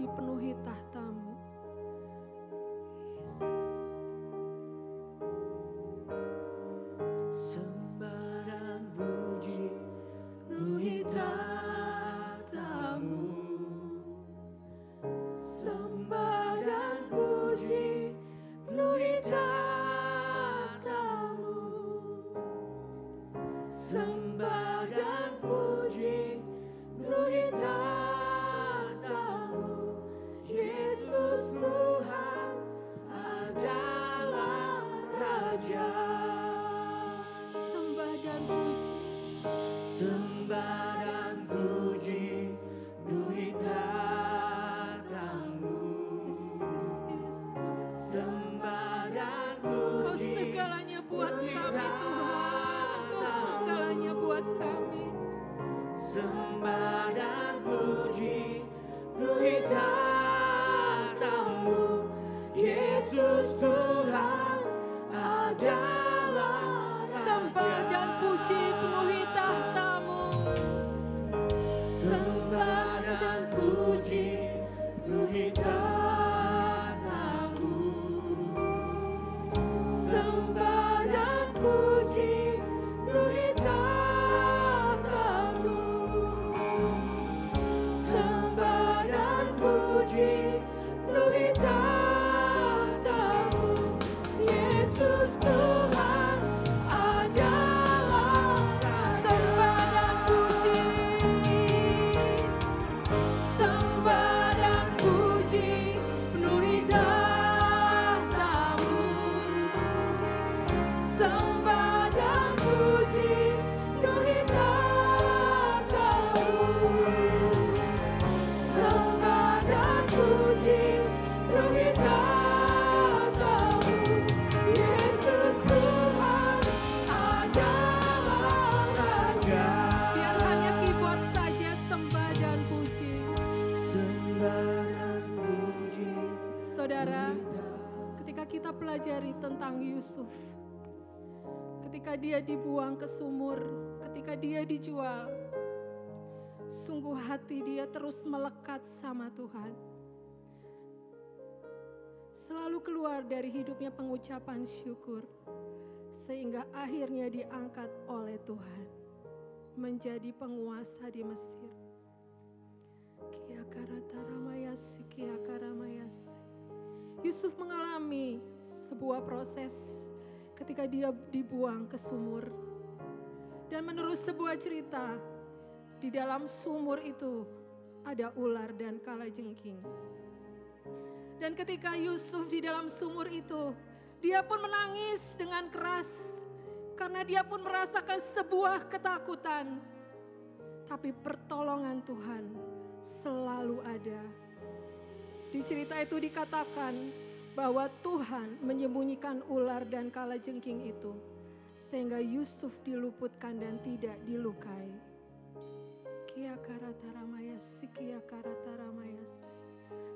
puji penuhi tahta-Mu. Yesus. Sembah dan puji penuhi tahta-Mu. Sembah dan puji penuhi tahta-Mu. Sembah dan puji penuhi tahta-Mu. Yesus Tuhan adalah Raja. Sembah dan puji. Sembah dan puji penuhi tahta-Mu. Yesus, Yesus. Sembah dan Kau puji segalanya buat penuhi kami, Tuhan. Kau segalanya buat kami. Sembah dan puji penuhi tahta-Mu. Yesus Tuhan adalah Sembah dan puji penuhi tahta-Mu. Sembah dan puji penuhi tahta-Mu. Sembah dan puji penuhi tahta-Mu. Sembah dan puji penuhi tahta-Mu. Yesus Tuhan adalah Sembah dan puji. Sembah dan puji penuhi tahta-Mu. Sembah dan puji penuhi tahta-Mu. Sembah dan puji penuhi tahta-Mu. Yesus Tuhan adalah Raja. Biar hanya keyboard saja sembah dan puji. Sembah dan puji. Saudara, ketika kita pelajari tentang Yusuf, ketika dia dibuang ke sumur, ketika dia dijual, sungguh hati dia terus melekat sama Tuhan. Selalu keluar dari hidupnya pengucapan syukur, sehingga akhirnya diangkat oleh Tuhan menjadi penguasa di Mesir. Yusuf mengalami sebuah proses ketika dia dibuang ke sumur. Dan menurut sebuah cerita, di dalam sumur itu ada ular dan kalajengking. Dan ketika Yusuf di dalam sumur itu, dia pun menangis dengan keras karena dia pun merasakan sebuah ketakutan. Tapi pertolongan Tuhan selalu ada. Di cerita itu dikatakan bahwa Tuhan menyembunyikan ular dan kalajengking itu sehingga Yusuf diluputkan dan tidak dilukai.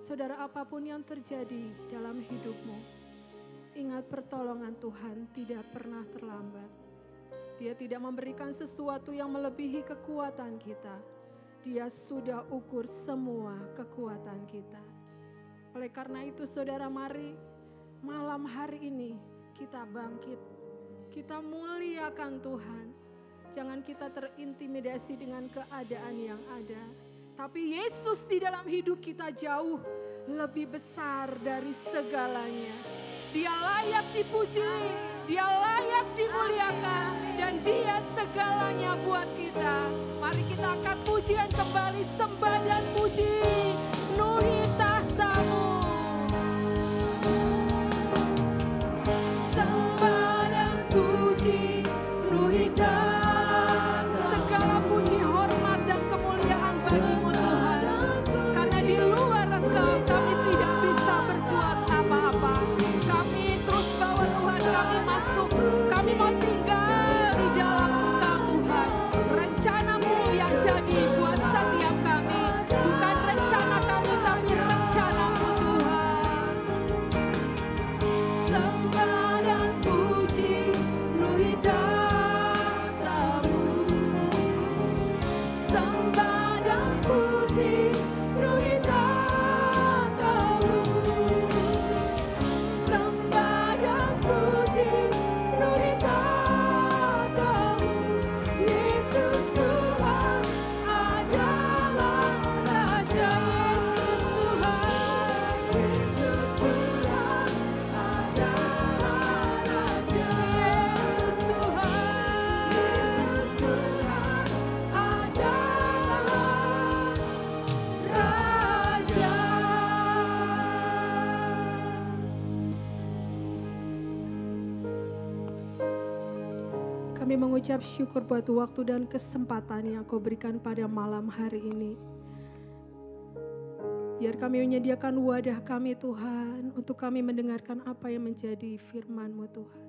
Saudara, apapun yang terjadi dalam hidupmu, ingat pertolongan Tuhan tidak pernah terlambat. Dia tidak memberikan sesuatu yang melebihi kekuatan kita. Dia sudah ukur semua kekuatan kita. Oleh karena itu saudara, mari malam hari ini kita bangkit. Kita muliakan Tuhan. Jangan kita terintimidasi dengan keadaan yang ada. Tapi Yesus di dalam hidup kita jauh lebih besar dari segalanya. Dia layak dipuji, dia layak dimuliakan, dan dia segalanya buat kita. Mari kita angkat pujian kembali, sembah dan puji, penuhi tahta-Mu. Sembah dan puji, penuhi tahta-Mu. Segala puji, hormat dan kemuliaan bagi-Mu Tuhan. Karena di luar Engkau kami tidak bisa berbuat apa-apa. Kami terus bawa Tuhan, kami masuk, kami mau tinggal di dalam Engkau Tuhan. Rencana-Mu yang jadi buat setiap kami, bukan rencana kami tapi kami mengucap syukur buat waktu dan kesempatan yang Kau berikan pada malam hari ini. Biar kami menyediakan wadah kami Tuhan, untuk kami mendengarkan apa yang menjadi firman-Mu Tuhan.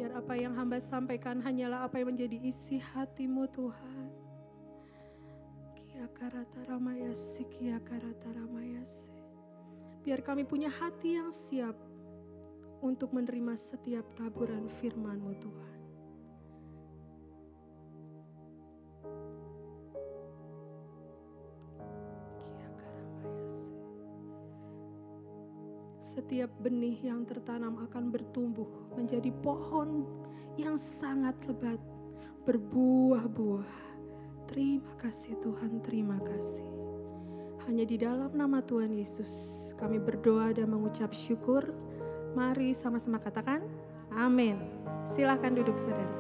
Biar apa yang hamba sampaikan hanyalah apa yang menjadi isi hati-Mu Tuhan. Biar kami punya hati yang siap untuk menerima setiap taburan firman-Mu Tuhan. Setiap benih yang tertanam akan bertumbuh menjadi pohon yang sangat lebat, berbuah-buah. Terima kasih Tuhan, terima kasih. Hanya di dalam nama Tuhan Yesus kami berdoa dan mengucap syukur. Mari sama-sama katakan amin. Silakan duduk saudara.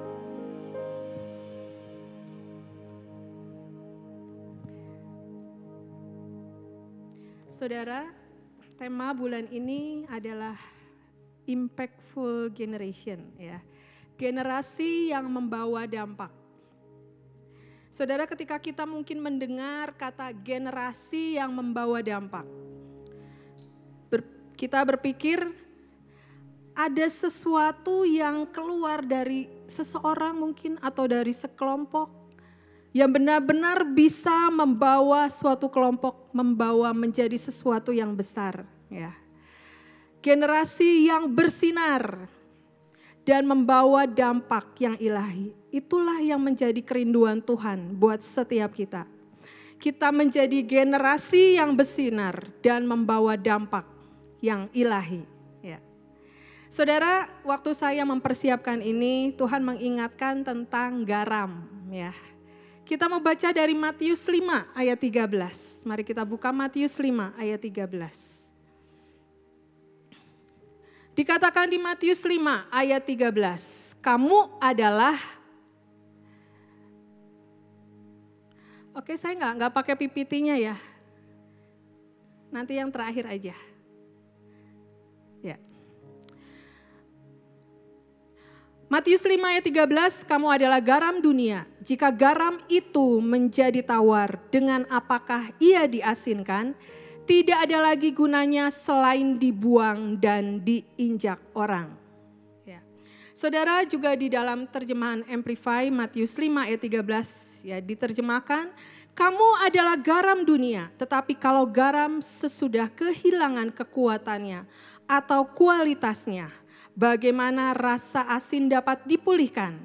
Saudara, tema bulan ini adalah impactful generation, ya. Generasi yang membawa dampak. Saudara, ketika kita mungkin mendengar kata generasi yang membawa dampak, kita berpikir ada sesuatu yang keluar dari seseorang mungkin atau dari sekelompok yang benar-benar bisa membawa suatu kelompok, membawa menjadi sesuatu yang besar, ya. Generasi yang bersinar dan membawa dampak yang ilahi. Itulah yang menjadi kerinduan Tuhan buat setiap kita. Kita menjadi generasi yang bersinar dan membawa dampak yang ilahi, ya. Saudara, waktu saya mempersiapkan ini, Tuhan mengingatkan tentang garam, ya. Kita mau baca dari Matius 5 ayat 13. Mari kita buka Matius 5 ayat 13. Dikatakan di Matius 5 ayat 13, kamu adalah, oke, saya nggak pakai PPT-nya ya. Nanti yang terakhir aja. Ya. Matius 5 ayat 13, kamu adalah garam dunia. Jika garam itu menjadi tawar, dengan apakah ia diasinkan? Tidak ada lagi gunanya selain dibuang dan diinjak orang. Ya. Saudara, juga di dalam terjemahan Amplify Matius 5 ayat 13 ya diterjemahkan, kamu adalah garam dunia, tetapi kalau garam sesudah kehilangan kekuatannya atau kualitasnya, bagaimana rasa asin dapat dipulihkan?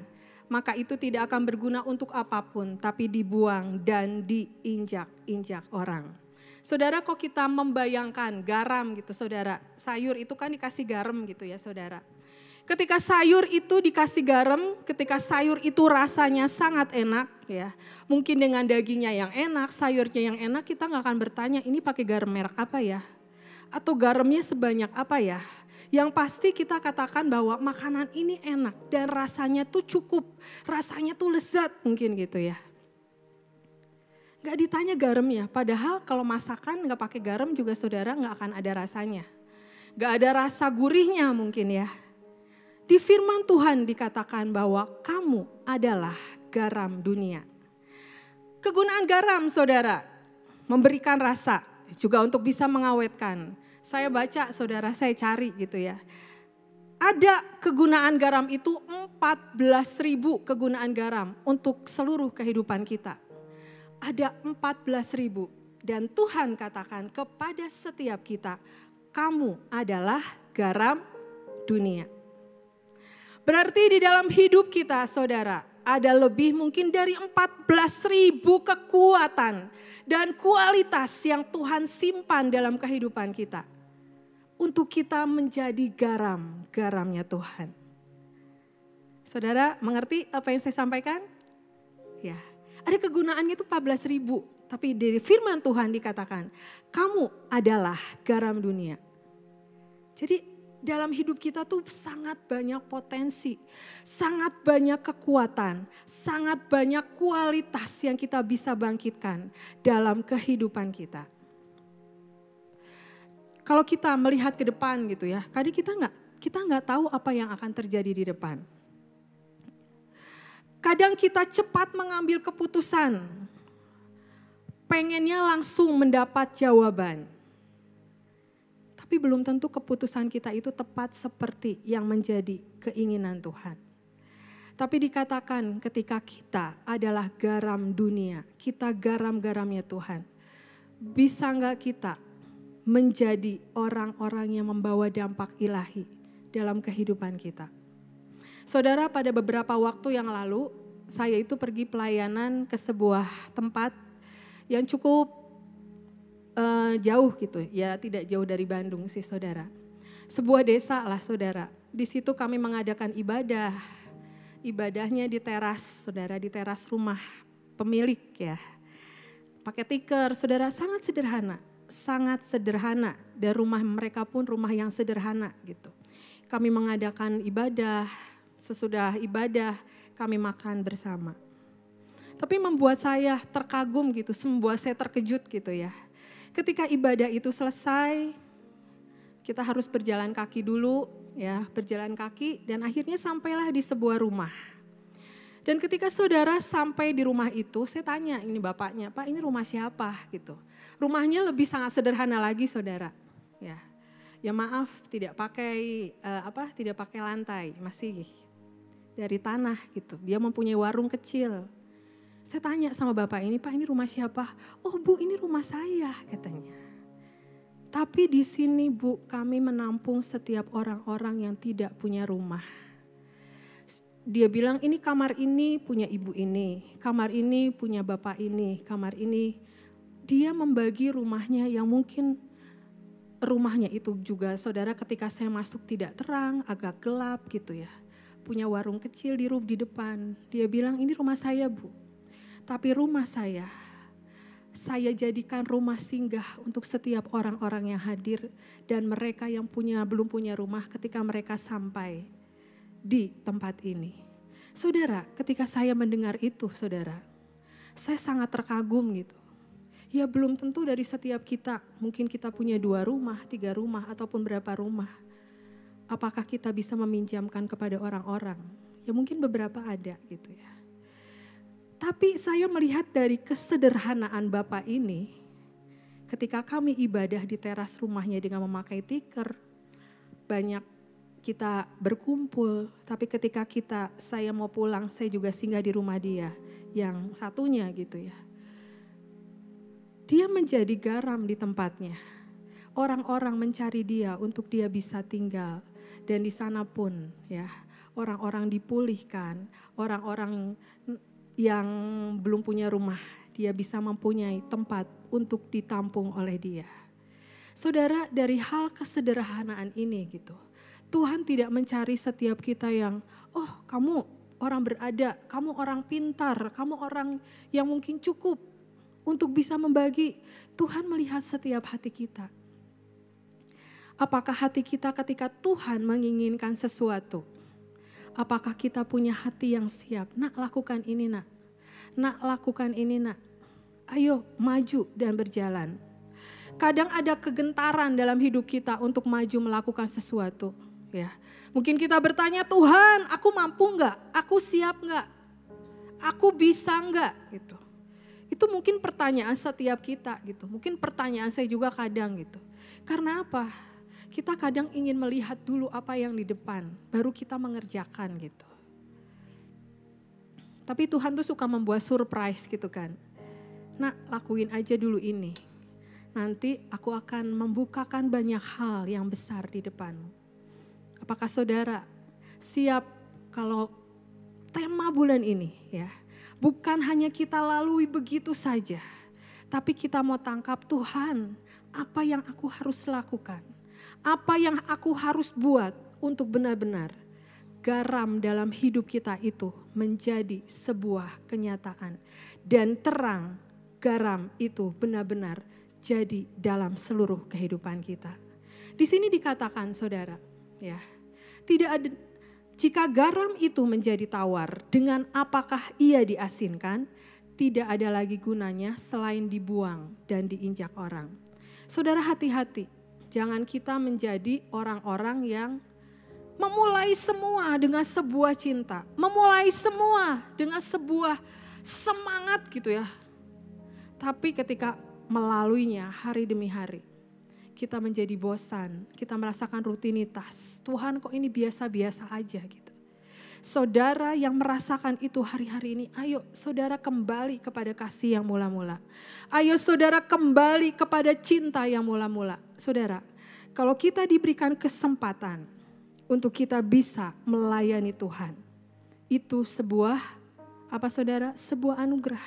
Maka itu tidak akan berguna untuk apapun, tapi dibuang dan diinjak-injak orang. Saudara, kok kita membayangkan garam gitu saudara, sayur itu kan dikasih garam gitu ya saudara. Ketika sayur itu dikasih garam, ketika sayur itu rasanya sangat enak ya. Mungkin dengan dagingnya yang enak, sayurnya yang enak, kita gak akan bertanya ini pakai garam merek apa ya. Atau garamnya sebanyak apa ya. Yang pasti kita katakan bahwa makanan ini enak dan rasanya tuh cukup, rasanya tuh lezat mungkin gitu ya. Gak ditanya garamnya, padahal kalau masakan gak pakai garam juga saudara gak akan ada rasanya. Gak ada rasa gurihnya mungkin ya. Di firman Tuhan dikatakan bahwa kamu adalah garam dunia. Kegunaan garam saudara, memberikan rasa juga untuk bisa mengawetkan. Saya baca saudara, saya cari gitu ya. Ada kegunaan garam itu 14.000 kegunaan garam untuk seluruh kehidupan kita. Ada 14.000 dan Tuhan katakan kepada setiap kita, kamu adalah garam dunia. Berarti di dalam hidup kita saudara, ada lebih mungkin dari 14.000 kekuatan dan kualitas yang Tuhan simpan dalam kehidupan kita. Untuk kita menjadi garamnya Tuhan. Saudara mengerti apa yang saya sampaikan? Ya. Ada kegunaannya itu 14.000, tapi dari firman Tuhan dikatakan, kamu adalah garam dunia. Jadi dalam hidup kita tuh sangat banyak potensi, sangat banyak kekuatan, sangat banyak kualitas yang kita bisa bangkitkan dalam kehidupan kita. Kalau kita melihat ke depan gitu ya, kadang kita nggak tahu apa yang akan terjadi di depan. Kadang kita cepat mengambil keputusan, pengennya langsung mendapat jawaban. Tapi belum tentu keputusan kita itu tepat seperti yang menjadi keinginan Tuhan. Tapi dikatakan ketika kita adalah garam dunia, kita garam-garamnya Tuhan. Bisa enggak kita menjadi orang-orang yang membawa dampak ilahi dalam kehidupan kita? Saudara, pada beberapa waktu yang lalu, saya itu pergi pelayanan ke sebuah tempat yang cukup jauh gitu, ya tidak jauh dari Bandung sih saudara. Sebuah desa lah saudara, di situ kami mengadakan ibadah. Ibadahnya di teras, saudara, di teras rumah pemilik ya. Pakai tikar, saudara, sangat sederhana. Dan rumah mereka pun rumah yang sederhana gitu. Kami mengadakan ibadah, sesudah ibadah kami makan bersama. Tapi membuat saya terkagum gitu, membuat saya terkejut gitu ya. Ketika ibadah itu selesai, kita harus berjalan kaki dulu ya, berjalan kaki dan akhirnya sampailah di sebuah rumah. Dan ketika saudara sampai di rumah itu, saya tanya ini bapaknya, Pak ini rumah siapa gitu. Rumahnya lebih sangat sederhana lagi saudara. Ya maaf tidak pakai tidak pakai lantai, masih dari tanah gitu. Dia mempunyai warung kecil. Saya tanya sama bapak ini, Pak ini rumah siapa? Oh Bu ini rumah saya katanya. Tapi di sini Bu kami menampung setiap orang-orang yang tidak punya rumah. Dia bilang ini kamar ini punya ibu ini, kamar ini punya bapak ini, kamar ini. Dia membagi rumahnya yang mungkin rumahnya itu juga saudara ketika saya masuk tidak terang, agak gelap gitu ya. Punya warung kecil di depan. Dia bilang ini rumah saya Bu. Tapi rumah saya jadikan rumah singgah untuk setiap orang-orang yang hadir dan mereka yang belum punya rumah ketika mereka sampai di tempat ini. Saudara, ketika saya mendengar itu saudara, saya sangat terkagum gitu. Ya belum tentu dari setiap kita, mungkin kita punya 2 rumah, 3 rumah ataupun berapa rumah. Apakah kita bisa meminjamkan kepada orang-orang? Ya mungkin beberapa ada gitu ya. Tapi saya melihat dari kesederhanaan Bapak ini, ketika kami ibadah di teras rumahnya dengan memakai tikar, banyak kita berkumpul, tapi ketika saya mau pulang, saya juga singgah di rumah dia, yang satunya gitu ya. Dia menjadi garam di tempatnya. Orang-orang mencari dia untuk dia bisa tinggal. Dan di sana pun ya, orang-orang dipulihkan, orang-orang yang belum punya rumah, dia bisa mempunyai tempat untuk ditampung oleh dia. Saudara, dari hal kesederhanaan ini gitu, Tuhan tidak mencari setiap kita yang, oh kamu orang berada, kamu orang pintar, kamu orang yang mungkin cukup untuk bisa membagi. Tuhan melihat setiap hati kita. Apakah hati kita ketika Tuhan menginginkan sesuatu? Apakah kita punya hati yang siap? Nak lakukan ini nak. Nak lakukan ini nak. Ayo maju dan berjalan. Kadang ada kegentaran dalam hidup kita untuk maju melakukan sesuatu. Ya, mungkin kita bertanya, Tuhan aku mampu enggak? Aku siap enggak? Aku bisa enggak? Gitu. Itu mungkin pertanyaan setiap kita gitu. Mungkin pertanyaan saya juga kadang gitu. Karena apa? Kita kadang ingin melihat dulu apa yang di depan, baru kita mengerjakan gitu. Tapi Tuhan tuh suka membuat surprise gitu kan. Nah, lakuin aja dulu ini. Nanti aku akan membukakan banyak hal yang besar di depanmu. Apakah saudara siap kalau tema bulan ini ya, bukan hanya kita lalui begitu saja, tapi kita mau tangkap Tuhan, apa yang aku harus lakukan? Apa yang aku harus buat untuk benar-benar garam dalam hidup kita itu menjadi sebuah kenyataan. Dan terang garam itu benar-benar jadi dalam seluruh kehidupan kita. Di sini dikatakan saudara, ya, tidak ada, jika garam itu menjadi tawar, dengan apakah ia diasinkan, tidak ada lagi gunanya selain dibuang dan diinjak orang. Saudara hati-hati. Jangan kita menjadi orang-orang yang Memulai semua dengan sebuah cinta. Memulai semua dengan sebuah semangat gitu ya. Tapi ketika melaluinya hari demi hari, kita menjadi bosan, kita merasakan rutinitas. Tuhan kok ini biasa-biasa aja gitu. Saudara yang merasakan itu hari-hari ini, ayo saudara kembali kepada kasih yang mula-mula. Ayo saudara kembali kepada cinta yang mula-mula. Saudara, kalau kita diberikan kesempatan untuk kita bisa melayani Tuhan, itu sebuah apa saudara? Sebuah anugerah.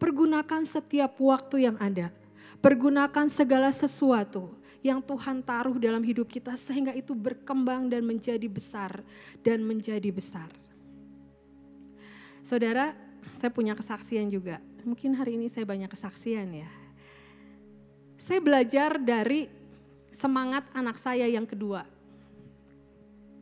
Pergunakan setiap waktu yang ada. Pergunakan segala sesuatu yang Tuhan taruh dalam hidup kita sehingga itu berkembang dan menjadi besar dan menjadi besar. Saudara, saya punya kesaksian juga. Mungkin hari ini saya banyak kesaksian ya. Saya belajar dari semangat anak saya yang kedua.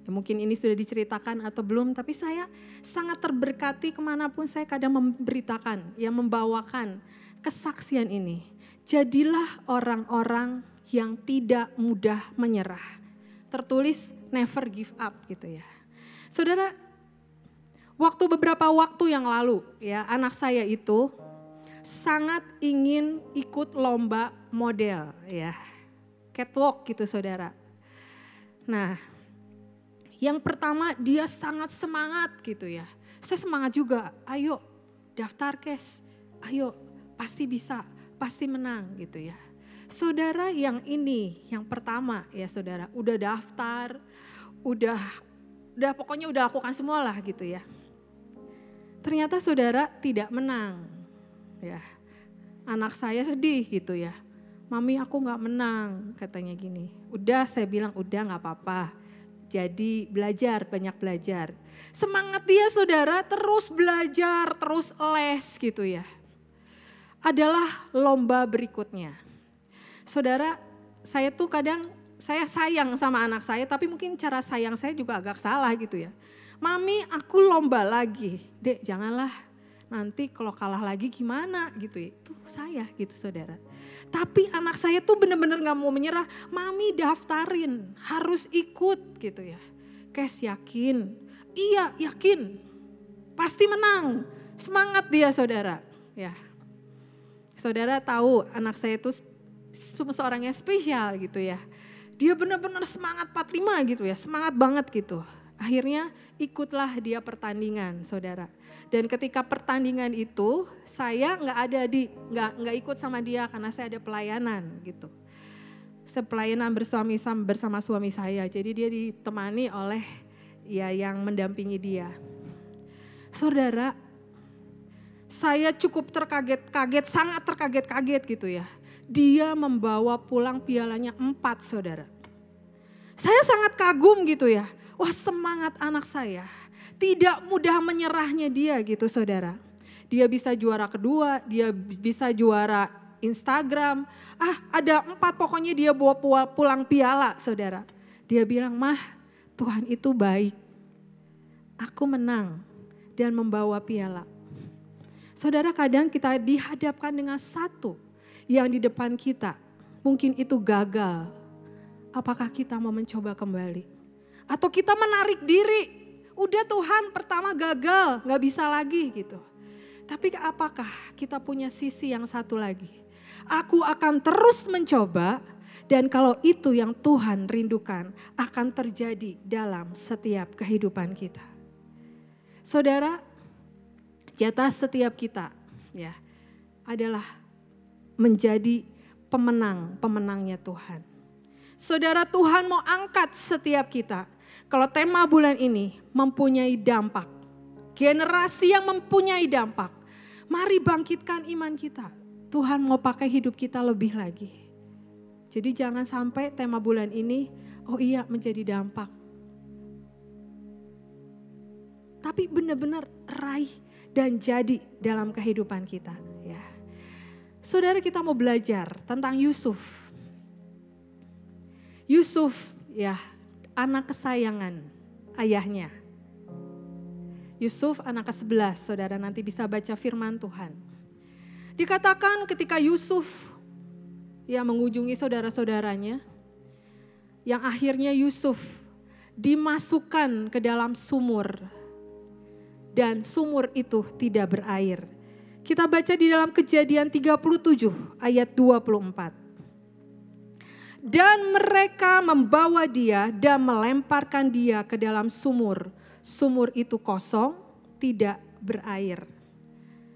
Ya, mungkin ini sudah diceritakan atau belum, tapi saya sangat terberkati kemanapun saya kadang memberitakan, ya membawakan kesaksian ini. Jadilah orang-orang yang tidak mudah menyerah. Tertulis never give up gitu ya. Saudara, beberapa waktu yang lalu ya anak saya itu sangat ingin ikut lomba model ya. Catwalk gitu saudara. Nah, yang pertama dia sangat semangat gitu ya. Saya semangat juga, ayo daftar kes, ayo pasti bisa. Pasti menang gitu ya. Saudara yang ini, yang pertama ya saudara, udah daftar, udah pokoknya udah lakukan semua lah gitu ya. Ternyata saudara tidak menang ya. Anak saya sedih gitu ya. Mami aku gak menang katanya gini. Udah saya bilang udah gak apa-apa. Jadi belajar, banyak belajar. Semangat dia saudara terus belajar, terus les gitu ya. Adalah lomba berikutnya. Saudara, saya tuh kadang saya sayang sama anak saya, tapi mungkin cara sayang saya juga agak salah gitu ya. Mami, aku lomba lagi. Dek, janganlah. Nanti kalau kalah lagi gimana gitu ya. Itu saya gitu saudara. Tapi anak saya tuh benar-benar gak mau menyerah. Mami daftarin, harus ikut gitu ya. Kes yakin, iya yakin. Pasti menang. Semangat dia saudara. Ya. Saudara tahu anak saya itu seorang yang spesial gitu ya. Dia benar-benar semangat 45 gitu ya, semangat banget gitu. Akhirnya ikutlah dia pertandingan saudara. Dan ketika pertandingan itu saya nggak ikut sama dia karena saya ada pelayanan gitu. Pelayanan bersama suami saya. Jadi dia ditemani oleh ya yang mendampingi dia. Saudara, saya cukup terkaget-kaget, sangat terkaget-kaget gitu ya. Dia membawa pulang pialanya 4 saudara. Saya sangat kagum gitu ya. Wah semangat anak saya. Tidak mudah menyerahnya dia gitu saudara. Dia bisa juara kedua, dia bisa juara Instagram. Ada 4 pokoknya dia bawa pulang piala saudara. Dia bilang, Mah Tuhan itu baik. Aku menang dan membawa piala. Saudara kadang kita dihadapkan dengan satu yang di depan kita. Mungkin itu gagal. Apakah kita mau mencoba kembali? Atau kita menarik diri. Udah Tuhan pertama gagal, gak bisa lagi gitu. Tapi apakah kita punya sisi yang satu lagi? Aku akan terus mencoba dan kalau itu yang Tuhan rindukan akan terjadi dalam setiap kehidupan kita. Saudara, jatah setiap kita ya adalah menjadi pemenangnya Tuhan. Saudara, Tuhan mau angkat setiap kita. Kalau tema bulan ini mempunyai dampak, generasi yang mempunyai dampak. Mari bangkitkan iman kita. Tuhan mau pakai hidup kita lebih lagi. Jadi jangan sampai tema bulan ini, oh iya menjadi dampak. Tapi benar-benar raih dan jadi dalam kehidupan kita. Ya. Saudara, kita mau belajar tentang Yusuf. Yusuf ya anak kesayangan ayahnya. Yusuf anak ke-11, saudara nanti bisa baca firman Tuhan. Dikatakan ketika Yusuf ya mengunjungi saudara-saudaranya, yang akhirnya Yusuf dimasukkan ke dalam sumur dan sumur itu tidak berair. Kita baca di dalam Kejadian 37 ayat 24. Dan mereka membawa dia dan melemparkan dia ke dalam sumur. Sumur itu kosong, tidak berair.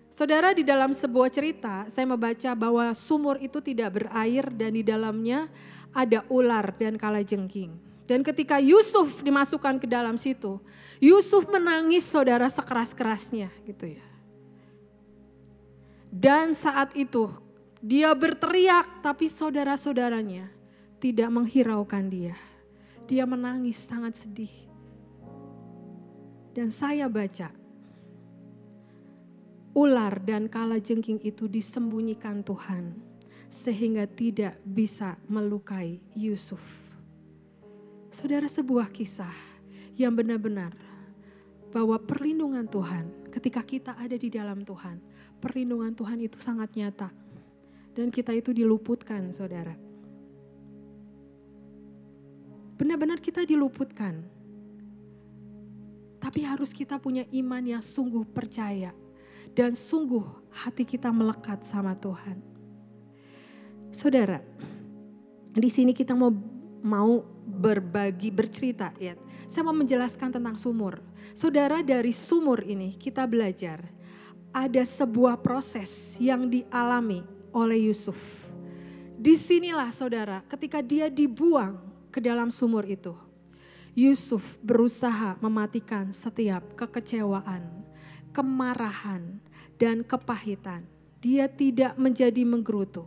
Saudara, di dalam sebuah cerita saya membaca bahwa sumur itu tidak berair dan di dalamnya ada ular dan kalajengking. Dan ketika Yusuf dimasukkan ke dalam situ, Yusuf menangis saudara sekeras-kerasnya gitu ya. Dan saat itu dia berteriak tapi saudara-saudaranya tidak menghiraukan dia. Dia menangis sangat sedih. Dan saya baca, ular dan kalajengking itu disembunyikan Tuhan sehingga tidak bisa melukai Yusuf. Saudara, sebuah kisah yang benar-benar bahwa perlindungan Tuhan ketika kita ada di dalam Tuhan, perlindungan Tuhan itu sangat nyata dan kita itu diluputkan, saudara. Benar-benar kita diluputkan. Tapi harus kita punya iman yang sungguh percaya dan sungguh hati kita melekat sama Tuhan. Saudara, di sini kita mau berbagi, bercerita ya. Saya mau menjelaskan tentang sumur. Saudara, dari sumur ini kita belajar ada sebuah proses yang dialami oleh Yusuf. Disinilah saudara, ketika dia dibuang ke dalam sumur itu, Yusuf berusaha mematikan setiap kekecewaan, kemarahan, dan kepahitan. Dia tidak menjadi menggerutu.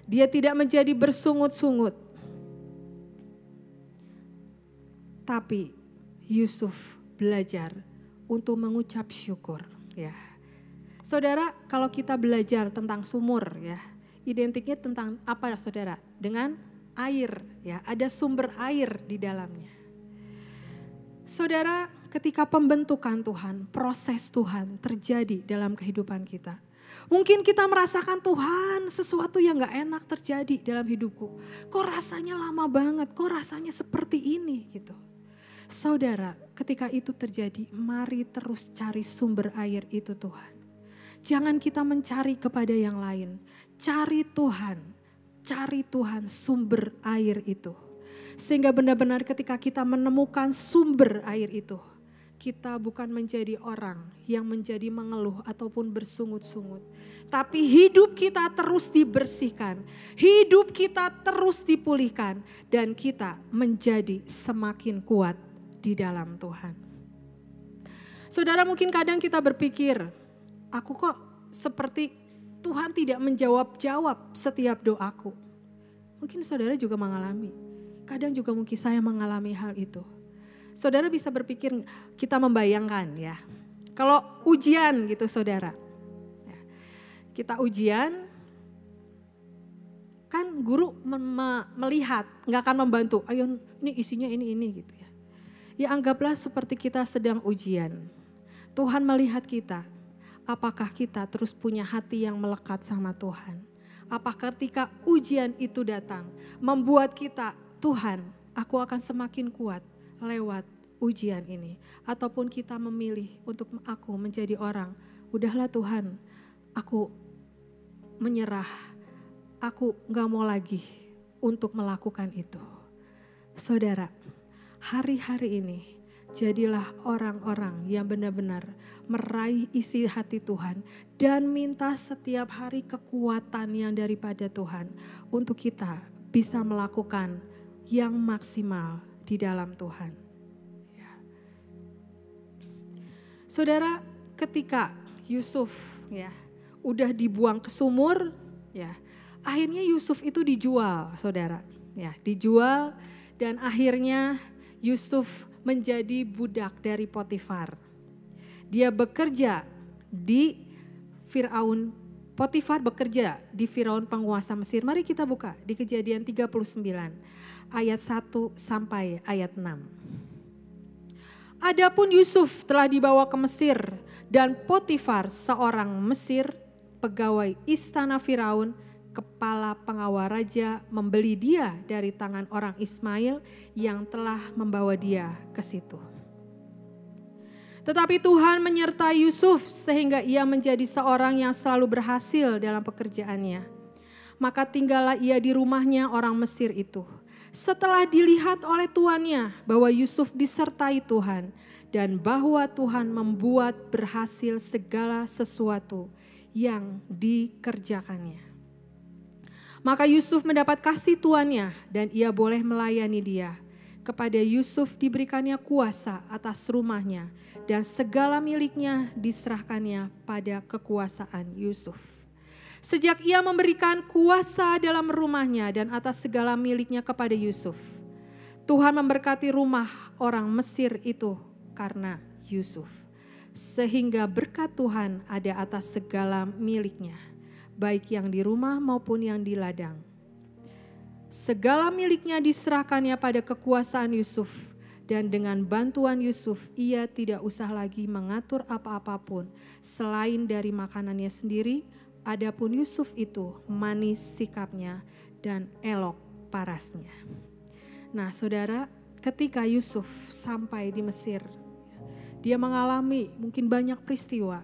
Dia tidak menjadi bersungut-sungut. Tapi Yusuf belajar untuk mengucap syukur. Ya, saudara, kalau kita belajar tentang sumur, ya, identiknya tentang apa, saudara? Dengan air, ya, ada sumber air di dalamnya. Saudara, ketika pembentukan Tuhan, proses Tuhan terjadi dalam kehidupan kita. Mungkin kita merasakan Tuhan sesuatu yang gak enak terjadi dalam hidupku. Kok rasanya lama banget, kok rasanya seperti ini gitu. Saudara, ketika itu terjadi, mari terus cari sumber air itu Tuhan. Jangan kita mencari kepada yang lain, cari Tuhan sumber air itu. Sehingga benar-benar ketika kita menemukan sumber air itu, kita bukan menjadi orang yang menjadi mengeluh ataupun bersungut-sungut. Tapi hidup kita terus dibersihkan, hidup kita terus dipulihkan, dan kita menjadi semakin kuat di dalam Tuhan. Saudara, mungkin kadang kita berpikir, aku kok seperti Tuhan tidak menjawab setiap doaku. Mungkin saudara juga mengalami, kadang juga mungkin saya mengalami hal itu. Saudara bisa berpikir, kita membayangkan ya, kalau ujian gitu saudara. Kita ujian, kan guru melihat, gak akan membantu, ayo ini isinya ini gitu ya. Ya anggaplah seperti kita sedang ujian. Tuhan melihat kita, apakah kita terus punya hati yang melekat sama Tuhan. Apakah ketika ujian itu datang, membuat kita, Tuhan aku akan semakin kuat lewat ujian ini. Ataupun kita memilih untuk aku menjadi orang, udahlah Tuhan, aku menyerah, aku gak mau lagi untuk melakukan itu. Saudara, hari-hari ini jadilah orang-orang yang benar-benar meraih isi hati Tuhan dan minta setiap hari kekuatan yang daripada Tuhan untuk kita bisa melakukan yang maksimal di dalam Tuhan. Ya. Saudara, ketika Yusuf ya udah dibuang ke sumur, ya akhirnya Yusuf itu dijual, saudara. Ya, dijual dan akhirnya Yusuf menjadi budak dari Potifar. Dia bekerja di Firaun. Potifar bekerja di Firaun penguasa Mesir. Mari kita buka di Kejadian 39 ayat 1 sampai ayat 6. Adapun Yusuf telah dibawa ke Mesir dan Potifar seorang Mesir, pegawai istana Firaun, kepala pengawal raja membeli dia dari tangan orang Ismail yang telah membawa dia ke situ. Tetapi Tuhan menyertai Yusuf sehingga ia menjadi seorang yang selalu berhasil dalam pekerjaannya. Maka tinggallah ia di rumahnya orang Mesir itu. Setelah dilihat oleh tuannya bahwa Yusuf disertai Tuhan dan bahwa Tuhan membuat berhasil segala sesuatu yang dikerjakannya. Maka Yusuf mendapat kasih tuannya dan ia boleh melayani dia. Kepada Yusuf diberikannya kuasa atas rumahnya dan segala miliknya diserahkannya pada kekuasaan Yusuf. Sejak ia memberikan kuasa dalam rumahnya dan atas segala miliknya kepada Yusuf, Tuhan memberkati rumah orang Mesir itu karena Yusuf. Sehingga berkat Tuhan ada atas segala miliknya, baik yang di rumah maupun yang di ladang. Segala miliknya diserahkannya pada kekuasaan Yusuf, dan dengan bantuan Yusuf ia tidak usah lagi mengatur apa-apapun selain dari makanannya sendiri. Adapun Yusuf itu manis sikapnya dan elok parasnya. Nah saudara, ketika Yusuf sampai di Mesir, dia mengalami mungkin banyak peristiwa.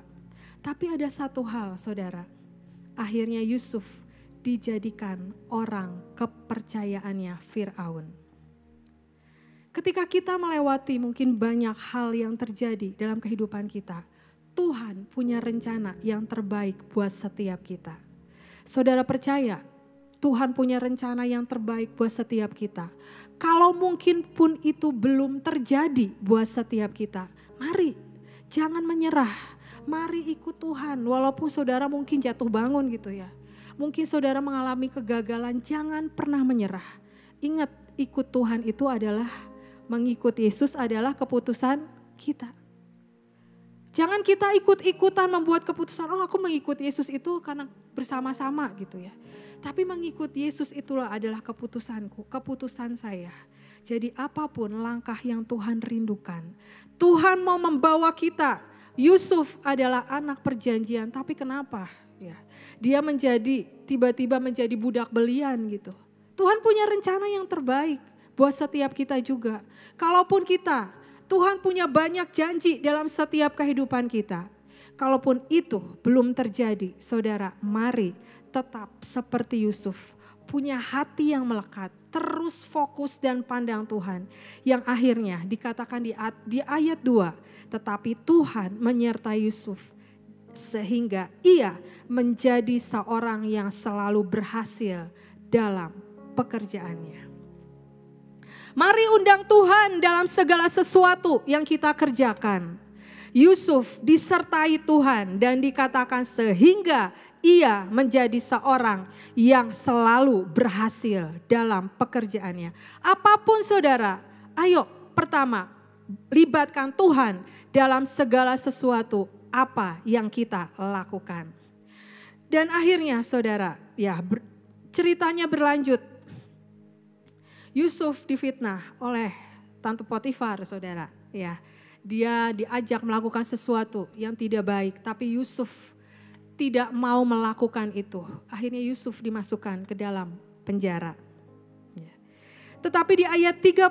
Tapi ada satu hal saudara, akhirnya Yusuf dijadikan orang kepercayaannya Firaun. Ketika kita melewati mungkin banyak hal yang terjadi dalam kehidupan kita, Tuhan punya rencana yang terbaik buat setiap kita. Saudara percaya, Tuhan punya rencana yang terbaik buat setiap kita. Kalau mungkin pun itu belum terjadi buat setiap kita, mari jangan menyerah. Mari ikut Tuhan, walaupun saudara mungkin jatuh bangun gitu ya. Mungkin saudara mengalami kegagalan, jangan pernah menyerah. Ingat, ikut Tuhan itu adalah, mengikuti Yesus adalah keputusan kita. Jangan kita ikut-ikutan membuat keputusan, oh aku mengikuti Yesus itu karena bersama-sama gitu ya. Tapi mengikuti Yesus itulah adalah keputusanku, keputusan saya. Jadi apapun langkah yang Tuhan rindukan, Tuhan mau membawa kita. Yusuf adalah anak perjanjian, tapi kenapa? Ya, dia tiba-tiba menjadi budak belian gitu. Tuhan punya rencana yang terbaik buat setiap kita juga. Kalaupun Tuhan punya banyak janji dalam setiap kehidupan kita. Kalaupun itu belum terjadi, saudara, mari tetap seperti Yusuf. Punya hati yang melekat, terus fokus dan pandang Tuhan. Yang akhirnya dikatakan di ayat 2, tetapi Tuhan menyertai Yusuf. Sehingga ia menjadi seorang yang selalu berhasil dalam pekerjaannya. Mari undang Tuhan dalam segala sesuatu yang kita kerjakan. Yusuf disertai Tuhan dan dikatakan sehingga ia menjadi seorang yang selalu berhasil dalam pekerjaannya. Apapun saudara, ayo pertama libatkan Tuhan dalam segala sesuatu apa yang kita lakukan. Dan akhirnya saudara, ya ceritanya berlanjut. Yusuf difitnah oleh Tante Potifar saudara. Ya, dia diajak melakukan sesuatu yang tidak baik, tapi Yusuf tidak mau melakukan itu. Akhirnya Yusuf dimasukkan ke dalam penjara. Ya. Tetapi di ayat 39,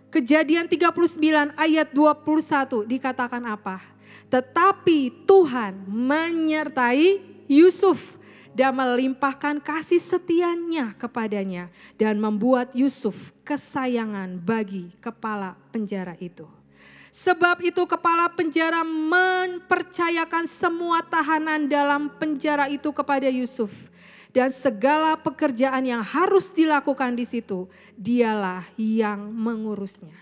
Kejadian 39 ayat 21 dikatakan apa? Tetapi Tuhan menyertai Yusuf dan melimpahkan kasih setianya kepadanya dan membuat Yusuf kesayangan bagi kepala penjara itu. Sebab itu kepala penjara mempercayakan semua tahanan dalam penjara itu kepada Yusuf. Dan segala pekerjaan yang harus dilakukan di situ, dialah yang mengurusnya.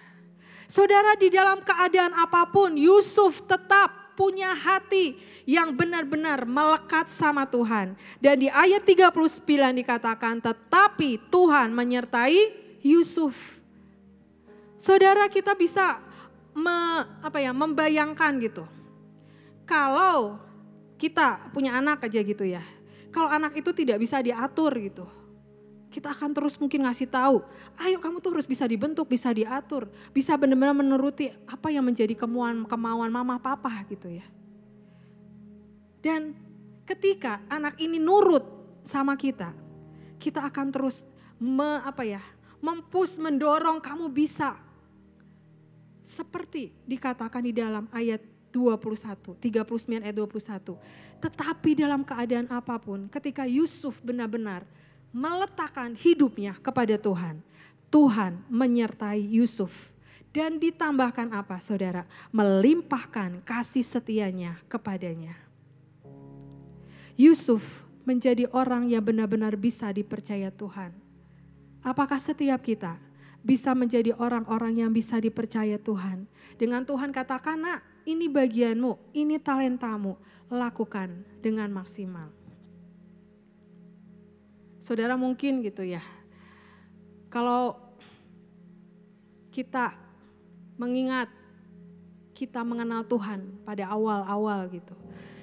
Saudara, di dalam keadaan apapun, Yusuf tetap punya hati yang benar-benar melekat sama Tuhan. Dan di ayat 39 dikatakan, tetapi Tuhan menyertai Yusuf. Saudara, kita bisa membayangkan gitu. Kalau kita punya anak aja gitu ya. Kalau anak itu tidak bisa diatur gitu. Kita akan terus mungkin ngasih tahu, ayo kamu tuh harus bisa dibentuk, bisa diatur. Bisa benar-benar menuruti apa yang menjadi kemauan mama papa gitu ya. Dan ketika anak ini nurut sama kita, kita akan terus mendorong kamu bisa. Seperti dikatakan di dalam ayat 39 ayat 21. Tetapi dalam keadaan apapun, ketika Yusuf benar-benar meletakkan hidupnya kepada Tuhan, Tuhan menyertai Yusuf. Dan ditambahkan apa saudara? Melimpahkan kasih setianya kepadanya. Yusuf menjadi orang yang benar-benar bisa dipercaya Tuhan. Apakah setiap kita bisa menjadi orang-orang yang bisa dipercaya Tuhan? Dengan Tuhan katakan, nak, ini bagianmu, ini talentamu, lakukan dengan maksimal. Saudara mungkin gitu ya, kalau kita mengingat kita mengenal Tuhan pada awal-awal gitu.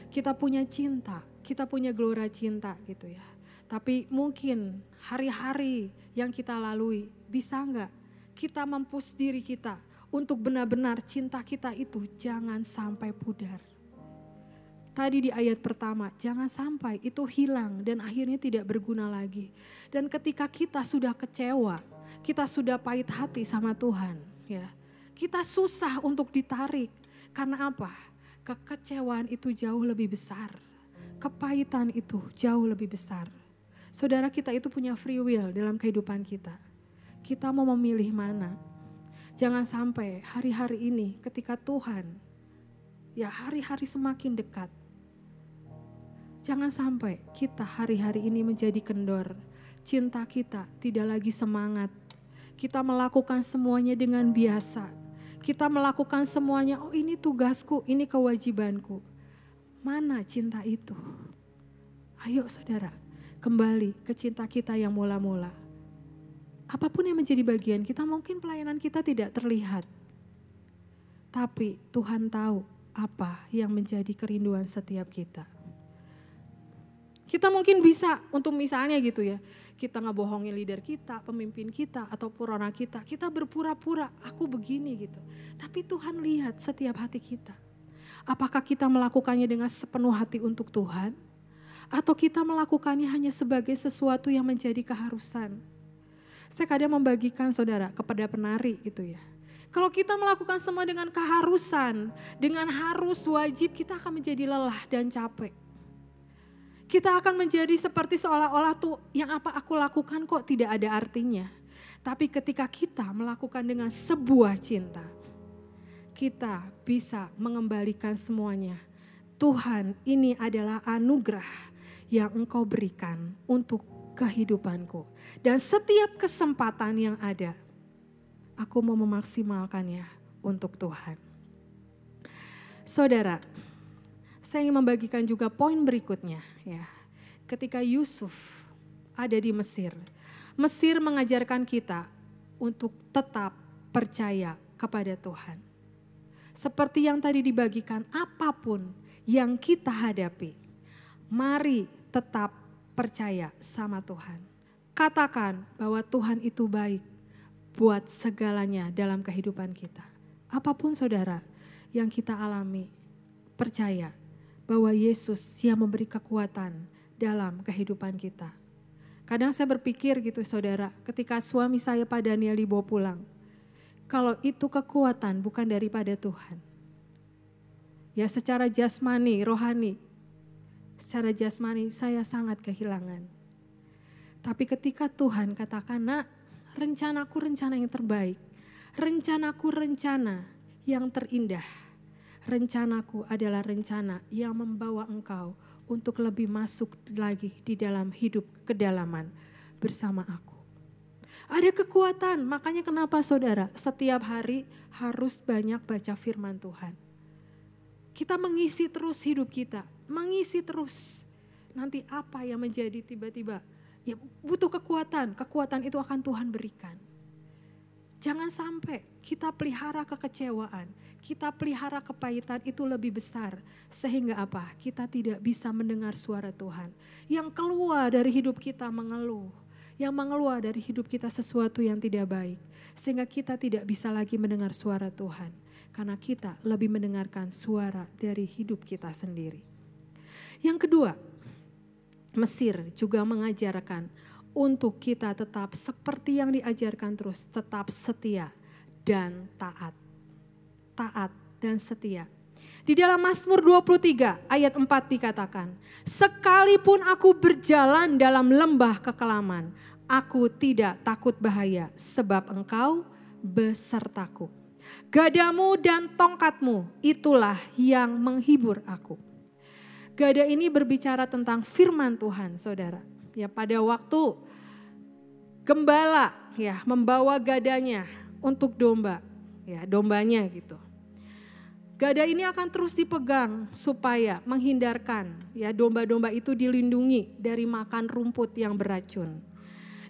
Kita punya cinta, kita punya gelora cinta gitu ya. Tapi mungkin hari-hari yang kita lalui, bisa enggak kita mempush diri kita untuk benar-benar cinta kita itu jangan sampai pudar. Tadi di ayat pertama, jangan sampai itu hilang dan akhirnya tidak berguna lagi. Dan ketika kita sudah kecewa, kita sudah pahit hati sama Tuhan, ya. Kita susah untuk ditarik. Karena apa? Kekecewaan itu jauh lebih besar. Kepahitan itu jauh lebih besar. Saudara, kita itu punya free will dalam kehidupan kita. Kita mau memilih mana? Jangan sampai hari-hari ini ketika Tuhan, ya hari-hari semakin dekat. Jangan sampai kita hari-hari ini menjadi kendor. Cinta kita tidak lagi semangat. Kita melakukan semuanya dengan biasa. Kita melakukan semuanya, oh ini tugasku, ini kewajibanku. Mana cinta itu? Ayo saudara, kembali ke cinta kita yang mula-mula. Apapun yang menjadi bagian kita, mungkin pelayanan kita tidak terlihat. Tapi Tuhan tahu apa yang menjadi kerinduan setiap kita. Kita mungkin bisa untuk misalnya gitu ya, kita ngebohongin leader kita, pemimpin kita, atau purana kita berpura-pura aku begini gitu. Tapi Tuhan lihat setiap hati kita. Apakah kita melakukannya dengan sepenuh hati untuk Tuhan? Atau kita melakukannya hanya sebagai sesuatu yang menjadi keharusan? Saya kadang membagikan saudara kepada penari gitu ya. Kalau kita melakukan semua dengan keharusan, dengan harus wajib, kita akan menjadi lelah dan capek. Kita akan menjadi seperti seolah-olah tuh yang apa aku lakukan kok tidak ada artinya. Tapi ketika kita melakukan dengan sebuah cinta, kita bisa mengembalikan semuanya. Tuhan, ini adalah anugerah yang Engkau berikan untuk kehidupanku. Dan setiap kesempatan yang ada, aku mau memaksimalkannya untuk Tuhan. Saudara, saya ingin membagikan juga poin berikutnya ya. Ketika Yusuf ada di Mesir, Mesir mengajarkan kita untuk tetap percaya kepada Tuhan. Seperti yang tadi dibagikan, apapun yang kita hadapi, mari tetap percaya sama Tuhan. Katakan bahwa Tuhan itu baik buat segalanya dalam kehidupan kita. Apapun saudara yang kita alami, percaya bahwa Yesus yang memberi kekuatan dalam kehidupan kita. Kadang saya berpikir gitu saudara, ketika suami saya Pak Daniel dibawa pulang, kalau itu kekuatan bukan daripada Tuhan. Ya secara jasmani, rohani, secara jasmani saya sangat kehilangan. Tapi ketika Tuhan katakan, nak, rencanaku rencana yang terbaik, rencanaku rencana yang terindah. Rencanaku adalah rencana yang membawa engkau untuk lebih masuk lagi di dalam hidup kedalaman bersama aku. Ada kekuatan, makanya kenapa saudara setiap hari harus banyak baca firman Tuhan. Kita mengisi terus hidup kita, mengisi terus. Nanti apa yang menjadi tiba-tiba, ya butuh kekuatan, kekuatan itu akan Tuhan berikan. Jangan sampai kita pelihara kekecewaan, kita pelihara kepahitan itu lebih besar. Sehingga apa? Kita tidak bisa mendengar suara Tuhan. Yang keluar dari hidup kita mengeluh. Yang mengeluar dari hidup kita sesuatu yang tidak baik. Sehingga kita tidak bisa lagi mendengar suara Tuhan. Karena kita lebih mendengarkan suara dari hidup kita sendiri. Yang kedua, Mesir juga mengajarkan untuk kita tetap seperti yang diajarkan terus, tetap setia dan taat. Taat dan setia. Di dalam Mazmur 23 ayat 4 dikatakan, sekalipun aku berjalan dalam lembah kekelaman, aku tidak takut bahaya sebab engkau besertaku. Gadamu dan tongkatmu itulah yang menghibur aku. Gada ini berbicara tentang firman Tuhan, saudara. Ya, pada waktu gembala ya membawa gadanya untuk domba, ya dombanya gitu. Gada ini akan terus dipegang supaya menghindarkan ya domba-domba itu dilindungi dari makan rumput yang beracun.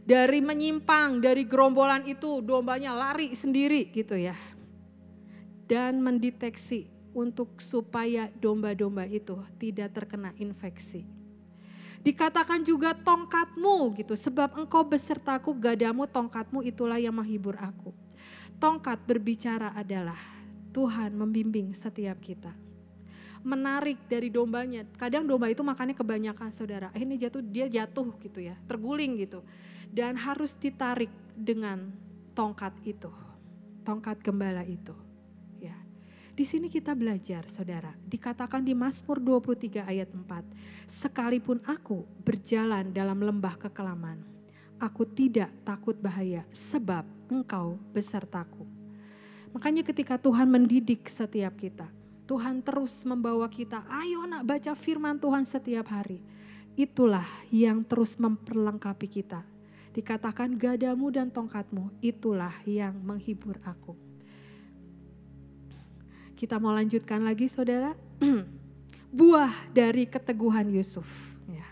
Dari menyimpang dari gerombolan itu dombanya lari sendiri gitu ya. Dan mendeteksi untuk supaya domba-domba itu tidak terkena infeksi. Dikatakan juga tongkatmu gitu, sebab engkau besertaku, gadamu, tongkatmu itulah yang menghibur aku. Tongkat berbicara adalah Tuhan membimbing setiap kita. Menarik dari dombanya. Kadang domba itu makannya kebanyakan, saudara. Akhirnya dia jatuh gitu ya, terguling gitu. Dan harus ditarik dengan tongkat itu. Tongkat gembala itu. Ya. Di sini kita belajar, saudara. Dikatakan di Mazmur 23 ayat 4. Sekalipun aku berjalan dalam lembah kekelaman, aku tidak takut bahaya sebab engkau besertaku. Makanya ketika Tuhan mendidik setiap kita, Tuhan terus membawa kita, ayo nak baca firman Tuhan setiap hari. Itulah yang terus memperlengkapi kita. Dikatakan gadamu dan tongkatmu, itulah yang menghibur aku. Kita mau lanjutkan lagi, saudara. Buah dari keteguhan Yusuf. Ya.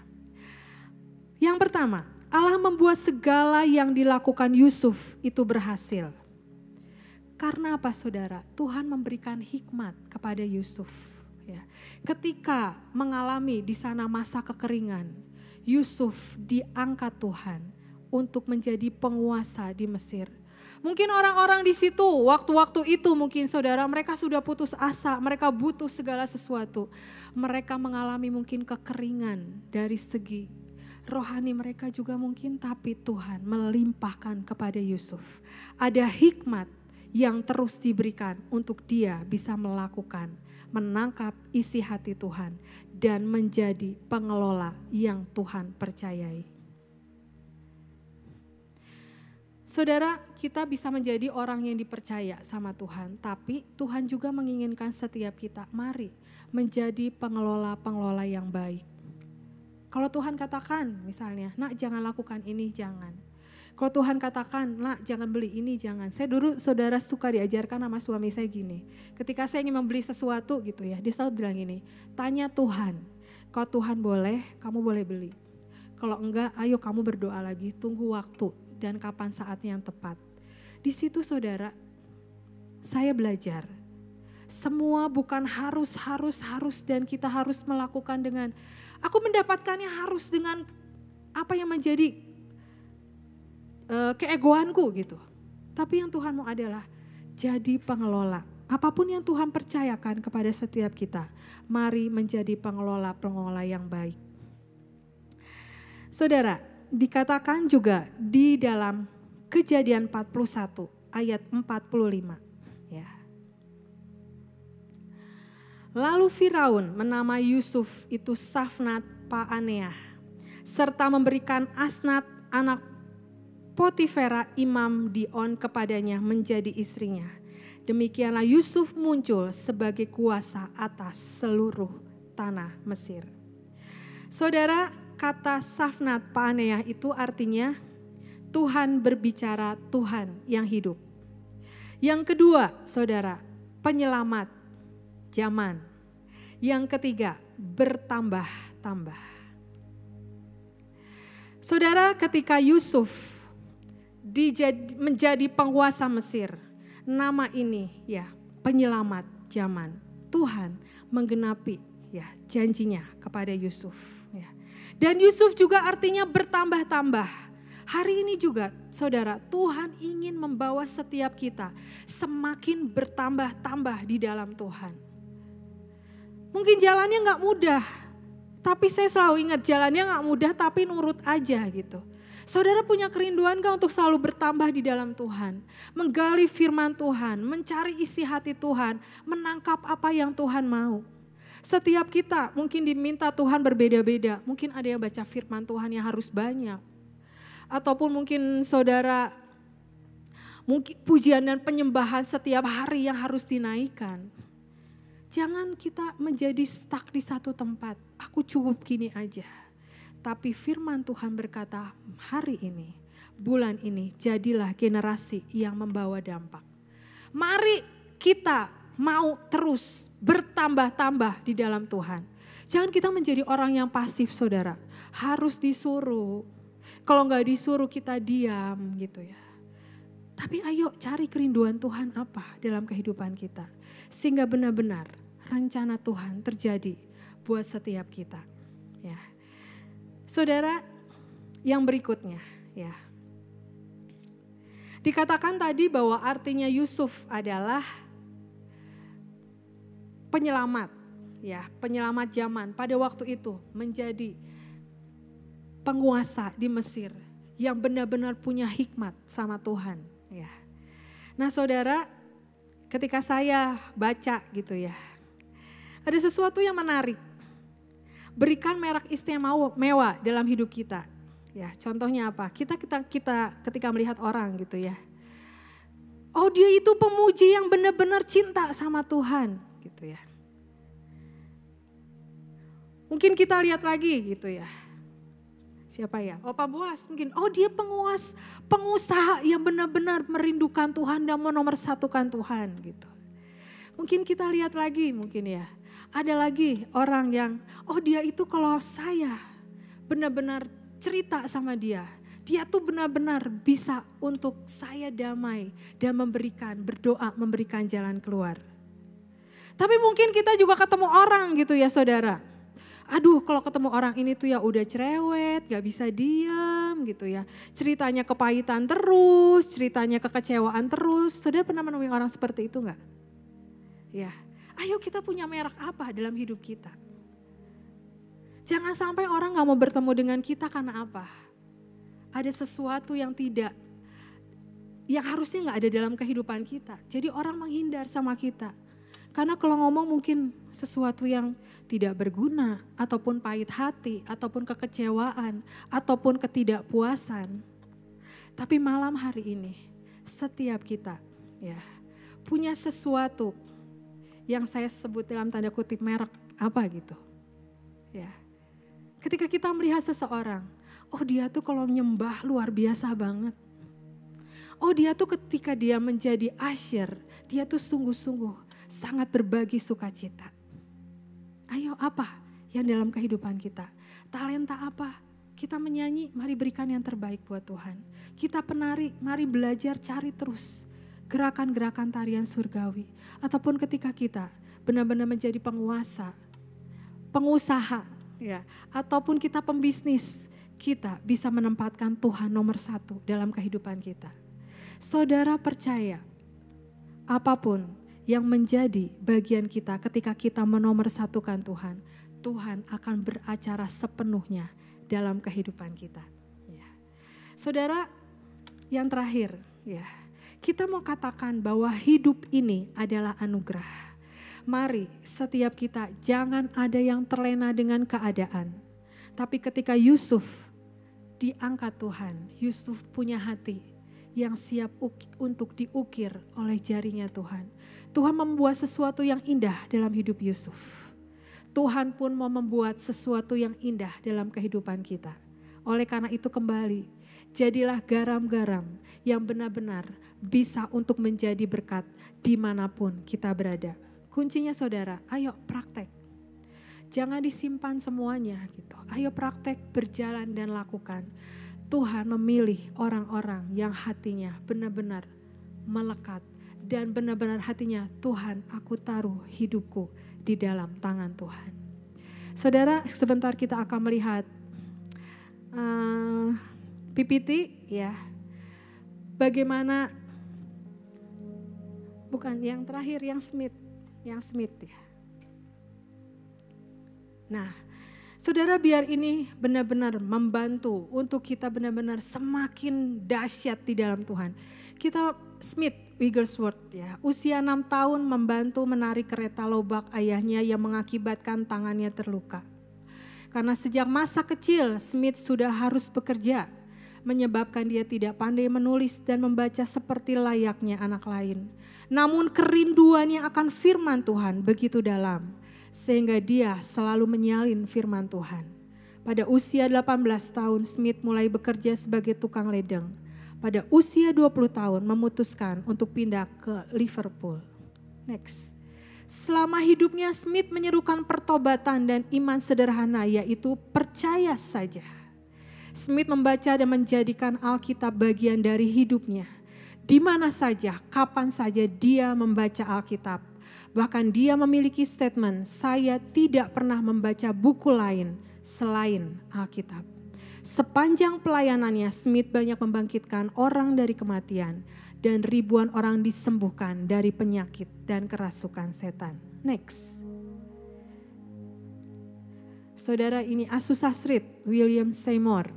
Yang pertama, Allah membuat segala yang dilakukan Yusuf itu berhasil. Karena apa, saudara? Tuhan memberikan hikmat kepada Yusuf. Ya. Ketika mengalami di sana masa kekeringan, Yusuf diangkat Tuhan untuk menjadi penguasa di Mesir. Mungkin orang-orang di situ, waktu-waktu itu mungkin saudara, mereka sudah putus asa, mereka butuh segala sesuatu. Mereka mengalami mungkin kekeringan dari segi rohani mereka juga mungkin, tapi Tuhan melimpahkan kepada Yusuf. Ada hikmat yang terus diberikan untuk dia bisa melakukan, menangkap isi hati Tuhan dan menjadi pengelola yang Tuhan percayai. Saudara, kita bisa menjadi orang yang dipercaya sama Tuhan, tapi Tuhan juga menginginkan setiap kita, mari menjadi pengelola-pengelola yang baik. Kalau Tuhan katakan misalnya, nak jangan lakukan ini, jangan. Kalau Tuhan katakan, nak jangan beli ini, jangan. Saya dulu, saudara, suka diajarkan sama suami saya gini. Ketika saya ingin membeli sesuatu gitu ya, dia selalu bilang gini, tanya Tuhan. Kalau Tuhan boleh, kamu boleh beli. Kalau enggak, ayo kamu berdoa lagi, tunggu waktu dan kapan saatnya yang tepat. Di situ, saudara, saya belajar. Semua bukan harus dan kita harus melakukan dengan, aku mendapatkannya harus dengan apa yang menjadi keegoanku gitu. Tapi yang Tuhan mau adalah jadi pengelola. Apapun yang Tuhan percayakan kepada setiap kita, mari menjadi pengelola-pengelola yang baik. Saudara, dikatakan juga di dalam Kejadian 41 ayat 45. Ya. Lalu Firaun menamai Yusuf itu Safnat Paaneah, serta memberikan Asnat anak Potifera imam Dion kepadanya menjadi istrinya. Demikianlah Yusuf muncul sebagai kuasa atas seluruh tanah Mesir. Saudara, kata Safnat Paaneah itu artinya Tuhan berbicara, Tuhan yang hidup. Yang kedua, saudara, penyelamat zaman. Yang ketiga, bertambah-tambah. Saudara, ketika Yusuf menjadi penguasa Mesir, nama ini ya penyelamat zaman. Tuhan menggenapi ya janjinya kepada Yusuf. Ya. Dan Yusuf juga artinya bertambah-tambah. Hari ini juga saudara, Tuhan ingin membawa setiap kita semakin bertambah-tambah di dalam Tuhan. Mungkin jalannya gak mudah, Tapi saya selalu ingat jalannya gak mudah tapi nurut aja gitu. Saudara punya kerinduan gak untuk selalu bertambah di dalam Tuhan? Menggali firman Tuhan, mencari isi hati Tuhan, menangkap apa yang Tuhan mau. Setiap kita mungkin diminta Tuhan berbeda-beda. Mungkin ada yang baca firman Tuhan yang harus banyak. Ataupun mungkin saudara, mungkin pujian dan penyembahan setiap hari yang harus dinaikkan. Jangan kita menjadi stuck di satu tempat. Aku cukup gini aja. Tapi firman Tuhan berkata, hari ini, bulan ini, jadilah generasi yang membawa dampak. Mari kita mau terus bertambah-tambah di dalam Tuhan. Jangan kita menjadi orang yang pasif, saudara. Harus disuruh. Kalau nggak disuruh kita diam gitu ya. Tapi ayo cari kerinduan Tuhan apa dalam kehidupan kita. Sehingga benar-benar rencana Tuhan terjadi buat setiap kita. Ya. Saudara, yang berikutnya ya. Dikatakan tadi bahwa artinya Yusuf adalah penyelamat. Ya, penyelamat zaman pada waktu itu menjadi penguasa di Mesir yang benar-benar punya hikmat sama Tuhan. Ya. Nah saudara, ketika saya baca gitu ya, ada sesuatu yang menarik. Berikan merek istimewa dalam hidup kita. Ya, contohnya apa? Kita ketika melihat orang gitu ya. Oh, dia itu pemuji yang benar-benar cinta sama Tuhan gitu ya. Mungkin kita lihat lagi gitu ya. Siapa ya? Oh, Pak Boas mungkin. Oh, dia pengusaha yang benar-benar merindukan Tuhan dan menomorsatukan Tuhan gitu. Mungkin kita lihat lagi mungkin ya. Ada lagi orang yang, oh dia itu kalau saya benar-benar cerita sama dia. Dia tuh benar-benar bisa untuk saya damai dan berdoa, memberikan jalan keluar. Tapi mungkin kita juga ketemu orang gitu ya saudara. Aduh kalau ketemu orang ini tuh ya udah cerewet, gak bisa diam gitu ya. Ceritanya kepahitan terus, ceritanya kekecewaan terus. Saudara pernah menemui orang seperti itu gak? Ya. Ayo kita punya merek apa dalam hidup kita. Jangan sampai orang gak mau bertemu dengan kita karena apa? Ada sesuatu yang harusnya gak ada dalam kehidupan kita. Jadi orang menghindar sama kita. Karena kalau ngomong mungkin sesuatu yang tidak berguna, ataupun pahit hati, ataupun kekecewaan, ataupun ketidakpuasan. Tapi malam hari ini, setiap kita ya punya sesuatu yang saya sebut dalam tanda kutip merek apa gitu. Ya. Ketika kita melihat seseorang, oh dia tuh kalau nyembah luar biasa banget. Oh dia tuh ketika dia menjadi asyir, dia tuh sungguh-sungguh sangat berbagi sukacita. Ayo apa yang dalam kehidupan kita? Talenta apa? Kita menyanyi, mari berikan yang terbaik buat Tuhan. Kita penari, mari belajar cari terus gerakan-gerakan tarian surgawi. Ataupun ketika kita benar-benar menjadi penguasa, pengusaha, ya, ataupun kita pembisnis, kita bisa menempatkan Tuhan nomor 1 dalam kehidupan kita. Saudara percaya, apapun yang menjadi bagian kita ketika kita menomorsatukan Tuhan, Tuhan akan beracara sepenuhnya dalam kehidupan kita. Ya. Saudara, yang terakhir, ya, kita mau katakan bahwa hidup ini adalah anugerah. Mari setiap kita jangan ada yang terlena dengan keadaan. Tapi ketika Yusuf diangkat Tuhan, Yusuf punya hati yang siap untuk diukir oleh jarinya Tuhan. Tuhan membuat sesuatu yang indah dalam hidup Yusuf. Tuhan pun mau membuat sesuatu yang indah dalam kehidupan kita. Oleh karena itu kembali, jadilah garam-garam yang benar-benar bisa untuk menjadi berkat dimanapun kita berada. Kuncinya saudara, ayo praktek. Jangan disimpan semuanya gitu. Ayo praktek, berjalan dan lakukan. Tuhan memilih orang-orang yang hatinya benar-benar melekat. Dan benar-benar hatinya, Tuhan aku taruh hidupku di dalam tangan Tuhan. Saudara, sebentar kita akan melihat PPT ya. Bagaimana, bukan yang terakhir, yang Smith ya. Nah, Saudara, biar ini benar-benar membantu untuk kita benar-benar semakin dahsyat di dalam Tuhan. Kita Smith Wigglesworth ya, usia 6 tahun membantu menarik kereta lobak ayahnya yang mengakibatkan tangannya terluka. Karena sejak masa kecil Smith sudah harus bekerja, menyebabkan dia tidak pandai menulis dan membaca seperti layaknya anak lain. Namun kerinduannya akan firman Tuhan begitu dalam, sehingga dia selalu menyalin firman Tuhan. Pada usia 18 tahun Smith mulai bekerja sebagai tukang ledeng. Pada usia 20 tahun memutuskan untuk pindah ke Liverpool. Next. Selama hidupnya Smith menyerukan pertobatan dan iman sederhana, yaitu percaya saja. Smith membaca dan menjadikan Alkitab bagian dari hidupnya. Di mana saja, kapan saja dia membaca Alkitab. Bahkan dia memiliki statement, saya tidak pernah membaca buku lain selain Alkitab. Sepanjang pelayanannya, Smith banyak membangkitkan orang dari kematian dan ribuan orang disembuhkan dari penyakit dan kerasukan setan. Next. Saudara, ini Azusa Street, William Seymour.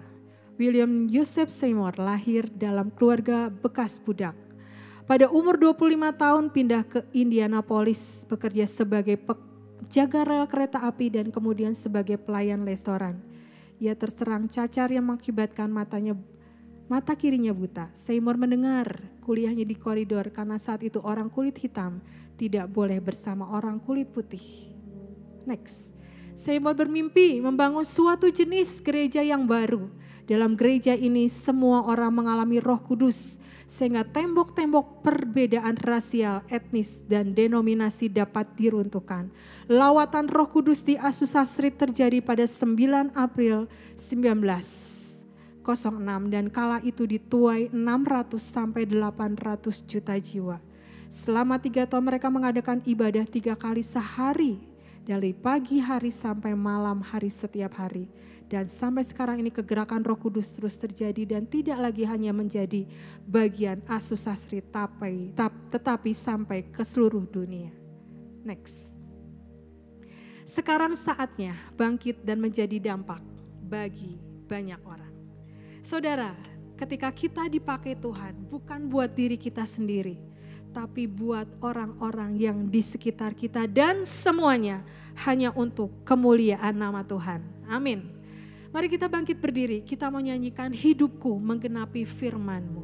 William Joseph Seymour lahir dalam keluarga bekas budak. Pada umur 25 tahun pindah ke Indianapolis, bekerja sebagai penjaga rel kereta api dan kemudian sebagai pelayan restoran. Ia terserang cacar yang mengakibatkan mata kirinya buta. Seymour mendengar kuliahnya di koridor karena saat itu orang kulit hitam tidak boleh bersama orang kulit putih. Next. Seymour bermimpi membangun suatu jenis gereja yang baru. Dalam gereja ini semua orang mengalami Roh Kudus sehingga tembok-tembok perbedaan rasial, etnis dan denominasi dapat diruntuhkan. Lawatan Roh Kudus di Azusa Street terjadi pada 9 April 1906 dan kala itu dituai 600 sampai 800 juta jiwa. Selama 3 tahun mereka mengadakan ibadah 3 kali sehari, dari pagi hari sampai malam hari setiap hari. Dan sampai sekarang ini kegerakan Roh Kudus terus terjadi dan tidak lagi hanya menjadi bagian Azusa Street tetapi sampai ke seluruh dunia. Next. Sekarang saatnya bangkit dan menjadi dampak bagi banyak orang. Saudara, ketika kita dipakai Tuhan bukan buat diri kita sendiri, tapi buat orang-orang yang di sekitar kita dan semuanya hanya untuk kemuliaan nama Tuhan. Amin. Mari kita bangkit berdiri, kita mau nyanyikan hidupku menggenapi firman-Mu.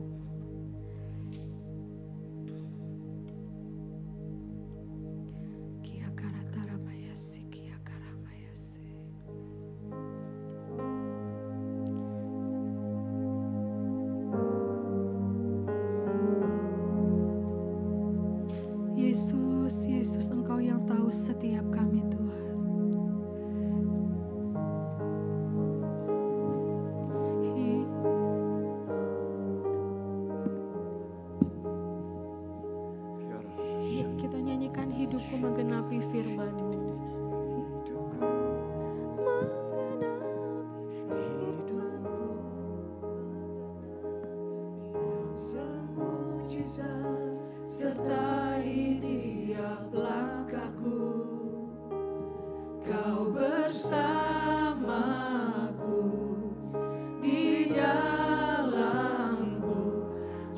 Yesus, Yesus, Engkau yang tahu setiap kami Tuhan. Hidupku menggenapi firman-Mu. Semujizat sertai tiap langkahku. Kau bersamaku di dalamku,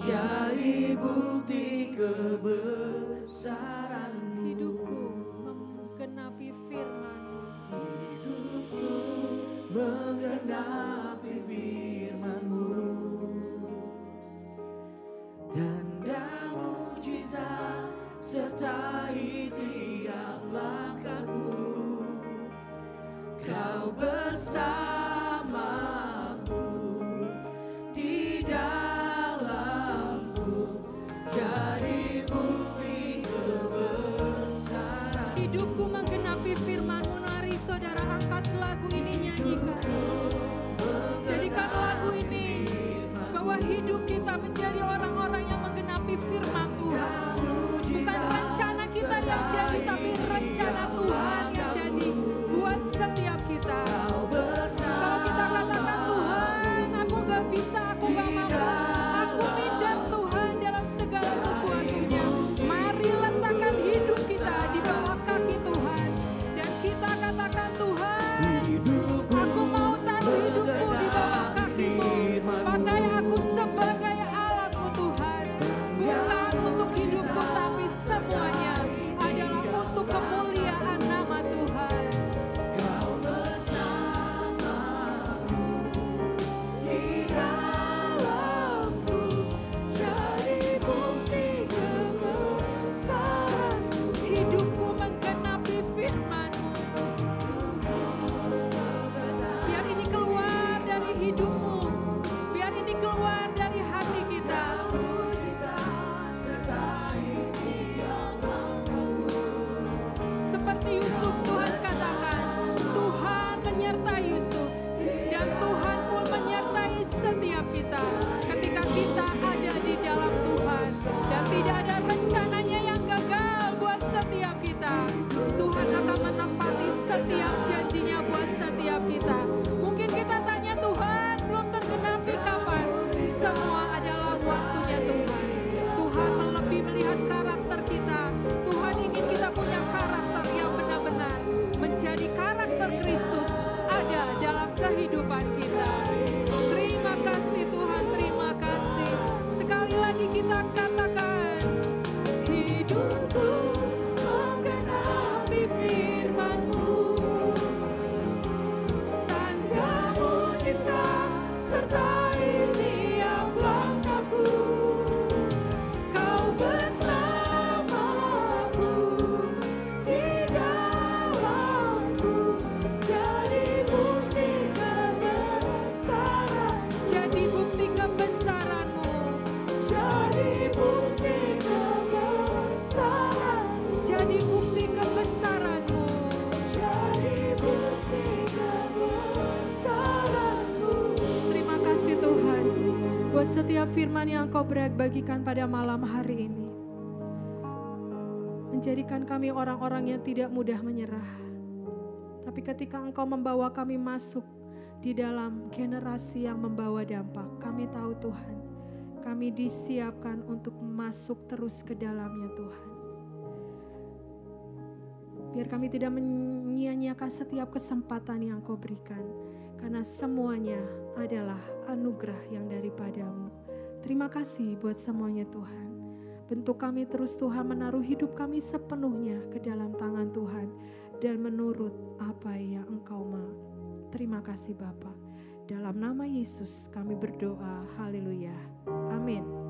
jadi bukti kebesaran. Hidupku menggenapi firman-Mu. Hidupku menggenapi firman-Mu. Tanda mujizat sertai tiap langkahku. Kau bersamaku di dalamku, jadi bukti kebesaran. Hidupku menggenapi firman-Mu. Mari saudara angkat lagu ini, nyanyikan. Jadikan lagu ini bahwa hidup kita menjadi orang-orang yang menggenapi firman Tuhan. Bukan rencana kita yang jadi, tapi rencana Tuhan yang jadi buat setiap kita. Kau bersamaku lagi kita katakan, hidupku menggenapi firman-Mu, tanda mujizat sertai tiap langkahku. Kau bersamaku di dalamku, jadi bukti kebesaran, jadi bukti kebesaran-Mu, jadi bukti kebesaran, jadi bukti kebesaran-Mu. jadi bukti kebesaran-Mu. Terima kasih Tuhan buat setiap firman yang Engkau bagikan pada malam hari ini. Menjadikan kami orang-orang yang tidak mudah menyerah. Tapi ketika Engkau membawa kami masuk di dalam generasi yang membawa dampak, kami tahu Tuhan, kami disiapkan untuk masuk terus ke dalamnya Tuhan. Biar kami tidak menyia-nyiakan setiap kesempatan yang Kau berikan, karena semuanya adalah anugerah yang daripadamu. Terima kasih buat semuanya Tuhan. Bentuk kami terus Tuhan, menaruh hidup kami sepenuhnya ke dalam tangan Tuhan, dan menurut apa yang Engkau mau. Terima kasih Bapa. Dalam nama Yesus kami berdoa, haleluya, amin.